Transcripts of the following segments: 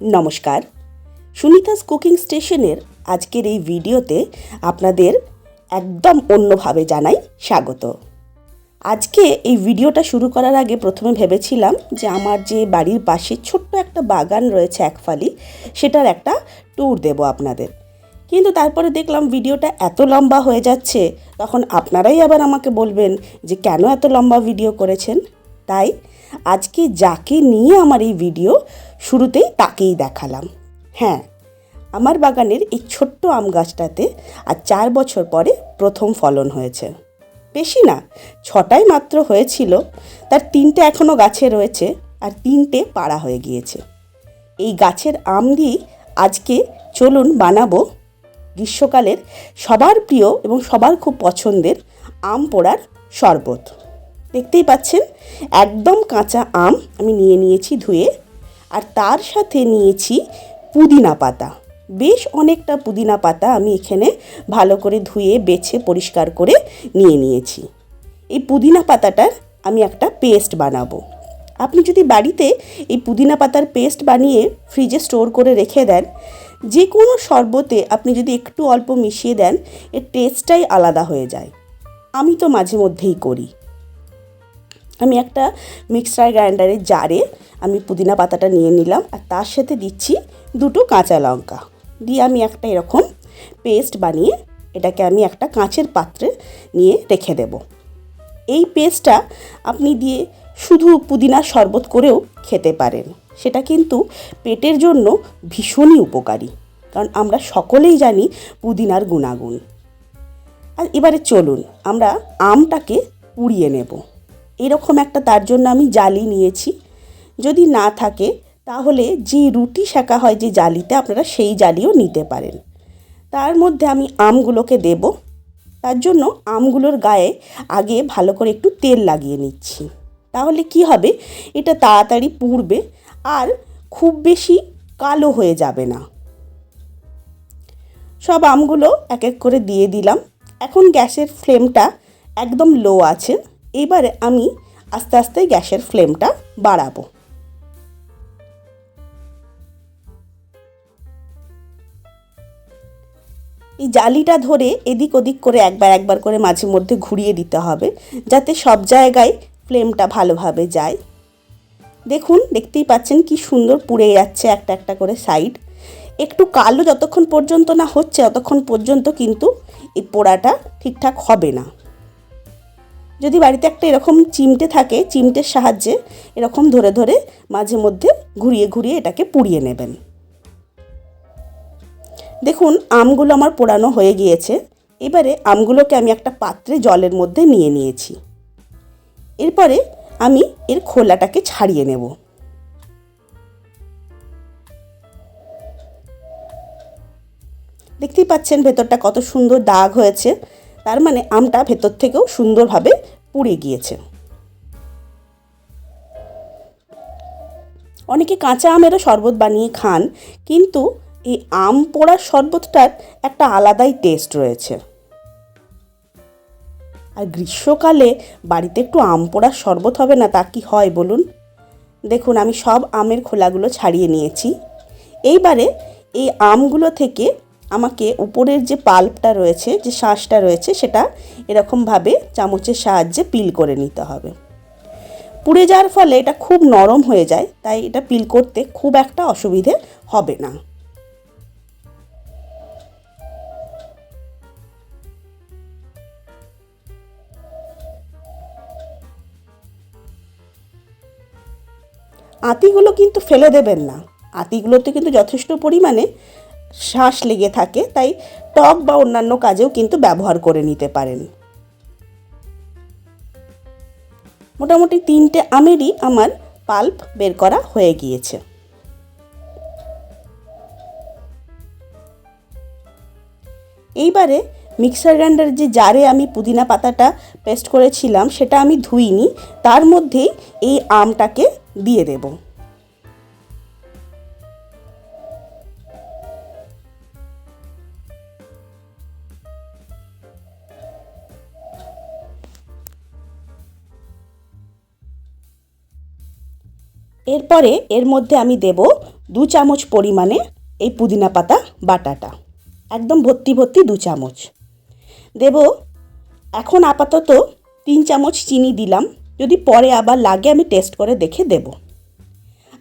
নমস্কার, সুনিতাস কুকিং স্টেশনের আজকের এই ভিডিওতে আপনাদের একদম অন্যভাবে জানাই স্বাগত। আজকে এই ভিডিওটা শুরু করার আগে প্রথমে ভেবেছিলাম যে আমার যে বাড়ির পাশে ছোট্ট একটা বাগান রয়েছে একফালি, সেটার একটা ট্যুর দেব আপনাদের। কিন্তু তারপরে দেখলাম ভিডিওটা এত লম্বা হয়ে যাচ্ছে, তখন আপনারাই আবার আমাকে বলবেন যে কেন এত লম্বা ভিডিও করেছেন। তাই আজকে যাকে নিয়ে আমার এই ভিডিও, শুরুতেই তাকেই দেখালাম। হ্যাঁ, আমার বাগানের এই ছোট্ট আম গাছটাতে আজ 4 বছর পরে প্রথম ফলন হয়েছে। বেশি না, 6টাই মাত্র হয়েছিল, তার 3টে এখনও গাছে রয়েছে আর 3টে পাড়া হয়ে গিয়েছে। এই গাছের আম দিয়েই আজকে চলুন বানাবো গ্রীষ্মকালের সবার প্রিয় এবং সবার খুব পছন্দের আম পোড়ার শরবত। দেখতেই পাচ্ছেন একদম কাঁচা আম আমি নিয়ে নিয়েছি ধুয়ে, আর তার সাথে নিয়েছি পুদিনা পাতা। বেশ অনেকটা পুদিনা পাতা আমি এখানে ভালো করে ধুয়ে বেছে পরিষ্কার করে নিয়ে নিয়েছি। এই পুদিনা পাতাটার আমি একটা পেস্ট বানাবো। আপনি যদি বাড়িতে এই পুদিনা পাতার পেস্ট বানিয়ে ফ্রিজে স্টোর করে রেখে দেন, যে কোনো শরবতে আপনি যদি একটু অল্প মিশিয়ে দেন, এর টেস্টটাই আলাদা হয়ে যায়। আমি তো মাঝে মধ্যেই করি। আমি একটা মিক্সার গ্রাইন্ডারের জারে আমি পুদিনা পাতাটা নিয়ে নিলাম, আর তার সাথে দিচ্ছি 2টো কাঁচা লঙ্কা দিয়ে আমি একটা এরকম পেস্ট বানিয়ে এটাকে আমি একটা কাঁচের পাত্রে নিয়ে রেখে দেব। এই পেস্টটা আপনি দিয়ে শুধু পুদিনার শরবত করেও খেতে পারেন। সেটা কিন্তু পেটের জন্য ভীষণই উপকারী, কারণ আমরা সকলেই জানি পুদিনার গুণাগুণ। আর এবারে চলুন আমরা আমটাকে পুড়িয়ে নেব। এরকম একটা তার জন্য আমি জালি নিয়েছি। যদি না থাকে তাহলে যে রুটি সেঁকা হয় যে জালিতে, আপনারা সেই জালিও নিতে পারেন। তার মধ্যে আমি আমগুলোকে দেব। তার জন্য আমগুলোর গায়ে আগে ভালো করে একটু তেল লাগিয়ে নিচ্ছি। তাহলে কি হবে, এটা তাড়াতাড়ি পুড়বে আর খুব বেশি কালো হয়ে যাবে না। সব আমগুলো এক এক করে দিয়ে দিলাম। এখন গ্যাসের ফ্লেমটা একদম লো আছে। এবারে আমি আস্তে আস্তে গ্যাসের ফ্লেমটা বাড়াবো। এই জালিটা ধরে এদিক ওদিক করে একবার করে মাঝে মধ্যে ঘুরিয়ে দিতে হবে, যাতে সব জায়গায় ফ্লেমটা ভালোভাবে যায়। দেখুন, দেখতেই পাচ্ছেন কি সুন্দর পুড়ে যাচ্ছে একটা একটা করে সাইড। একটু কালো যতক্ষণ পর্যন্ত না হচ্ছে ততক্ষণ পর্যন্ত কিন্তু এই পোড়াটা ঠিকঠাক হবে না। যদি বাড়িতে একটা এরকম চিমটে থাকে, চিমটের সাহায্যে এরকম ধরে ধরে মাঝে মধ্যে ঘুরিয়ে ঘুরিয়ে এটাকে পুড়িয়ে নেবেন। দেখুন, আমগুলো আমার পোড়ানো হয়ে গিয়েছে। এবারে আমগুলোকে আমি একটা পাত্রে জলের মধ্যে নিয়ে নিয়েছি। এরপরে আমি এর খোলাটাকে ছাড়িয়ে নেব। দেখতেই পাচ্ছেন ভেতরটা কত সুন্দর দাগ হয়েছে, তার মানে আমটা ভেতর থেকেও সুন্দরভাবে পুড়ে গিয়েছে। অনেকে কাঁচা আমেরও শরবত বানিয়ে খান, কিন্তু এই আম পোড়ার শরবতটার একটা আলাদাই টেস্ট রয়েছে। আর গ্রীষ্মকালে বাড়িতে একটু আম পোড়ার শরবত হবে না, তা কি হয় বলুন? দেখুন, আমি সব আমের খোলাগুলো ছাড়িয়ে নিয়েছি। এইবারে এই আমগুলো থেকে আমাকে উপরের যে পাল্পটা রয়েছে, যে শাঁসটা রয়েছে, সেটা এরকমভাবে চামচের সাহায্যে পিল করে নিতে হবে। পুড়ে যাওয়ার ফলে এটা খুব নরম হয়ে যায়, তাই এটা পিল করতে খুব একটা অসুবিধে হবে না। আঁতিগুলো কিন্তু ফেলে দেবেন না। আঁতিগুলোতে কিন্তু যথেষ্ট পরিমাণে শাঁস লেগে থাকে, তাই টক বা অন্যান্য কাজেও কিন্তু ব্যবহার করে নিতে পারেন। মোটামুটি 3টে আমেরই আমার পাল্প বের করা হয়ে গিয়েছে। এইবারে মিক্সার গ্রাইন্ডার যে জারে আমি পুদিনা পাতাটা পেস্ট করেছিলাম, সেটা আমি ধুইনি, তার মধ্যেই এই আমটাকে দিয়ে দেব। এরপরে এর মধ্যে আমি দেব 2 চামচ পরিমাণে এই পুদিনা পাতা বাটাটা, একদম ভর্তি ভর্তি 2 চামচ দেব। এখন আপাতত 3 চামচ চিনি দিলাম, যদি পরে আবার লাগে আমি টেস্ট করে দেখে দেব।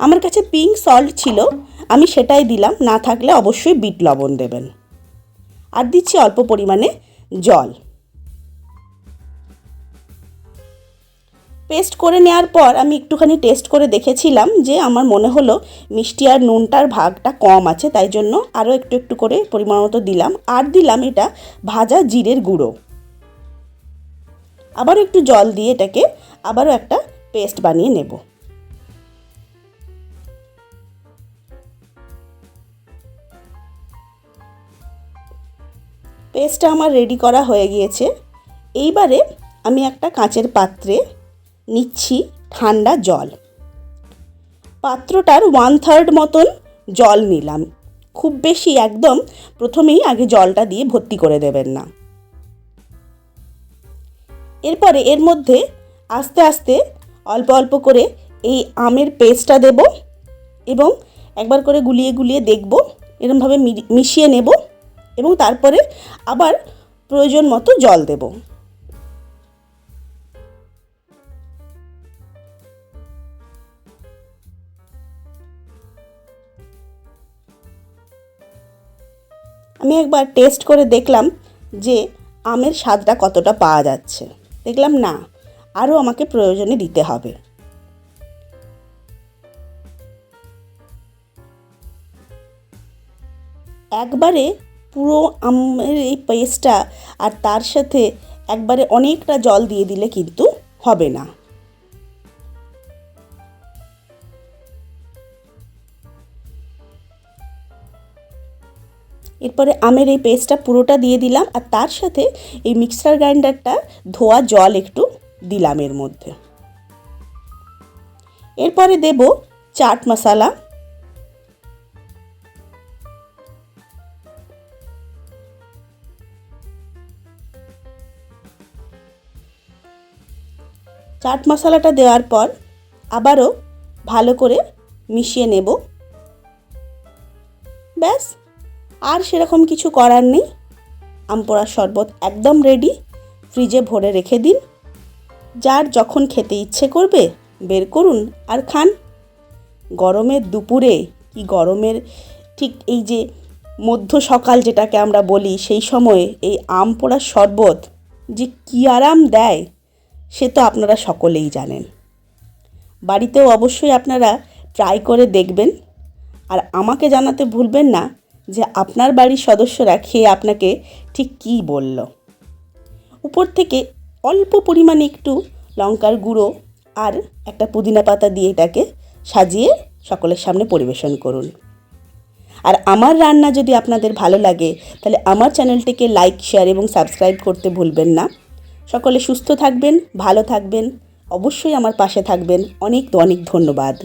আমার কাছে পিঙ্ক সল্ট ছিল, আমি সেটাই দিলাম, না থাকলে অবশ্যই বিট লবণ দেবেন। আর দিচ্ছি অল্প পরিমাণে জল। পেস্ট করে নেওয়ার পর আমি একটুখানি টেস্ট করে দেখেছিলাম যে আমার মনে হলো মিষ্টি আর নুনটার ভাগটা কম আছে, তাই জন্য আরও একটু একটু করে পরিমাণ মতো দিলাম। আর দিলাম এটা ভাজা জিরের গুঁড়ো। আবারও একটু জল দিয়ে এটাকে আবারও একটা পেস্ট বানিয়ে নেব। পেস্টটা আমার রেডি করা হয়ে গিয়েছে। এইবারে আমি একটা কাঁচের পাত্রে নিচ্ছি ঠান্ডা জল। পাত্রটার 1/3 মতন জল নিলাম, খুব বেশি একদম প্রথমেই আগে জলটা দিয়ে ভর্তি করে দেবেন না। এরপরে এর মধ্যে আস্তে আস্তে অল্প অল্প করে এই আমের পেস্টটা দেব এবং একবার করে গুলিয়ে গুলিয়ে দেখব, এরকমভাবে মিশিয়ে নেব এবং তারপরে আবার প্রয়োজন মতো জল দেব। আমি একবার টেস্ট করে দেখলাম যে আমের স্বাদটা কতটা পাওয়া যাচ্ছে। দেখলাম না, আরও আমাকে প্রয়োজনে দিতে হবে। একবারে পুরো আমের এই পেস্টটা আর তার সাথে একবারে অনেকটা জল দিয়ে দিলে কিন্তু হবে না। এরপরে আমের এই পেস্টটা পুরোটা দিয়ে দিলাম আর তার সাথে এই মিক্সার গ্রাইন্ডারটা ধোয়া জল একটু দিলাম এর মধ্যে। এরপরে দেব চাট মশলা, চাট মশলাটা দেওয়ার পর আবারও ভালো করে মিশিয়ে নেব। ব্যাস, আর সেরকম কিছু করার নেই। আম পোড়ার শরবত একদম রেডি। ফ্রিজে ভরে রেখে দিন, যার যখন খেতে ইচ্ছে করবে বের করুন আর খান। গরমের দুপুরে কি গরমের ঠিক এই যে মধ্য সকাল যেটাকে আমরা বলি, সেই সময়ে এই আম পোড়ার শরবত যে কী আরাম দেয় সে তো আপনারা সকলেই জানেন। বাড়িতেও অবশ্যই আপনারা ট্রাই করে দেখবেন আর আমাকে জানাতে ভুলবেন না যে আপনার বাড়ির সদস্যরা খেয়ে আপনাকে ঠিক কী বলল। উপর থেকে অল্প পরিমাণে একটু লঙ্কার গুঁড়ো আর একটা পুদিনা পাতা দিয়ে এটাকে সাজিয়ে সকলের সামনে পরিবেশন করুন। আর আমার রান্না যদি আপনাদের ভালো লাগে তাহলে আমার চ্যানেলটিকে লাইক, শেয়ার এবং সাবস্ক্রাইব করতে ভুলবেন না। সকলে সুস্থ থাকবেন, ভালো থাকবেন, অবশ্যই আমার পাশে থাকবেন। অনেক অনেক ধন্যবাদ।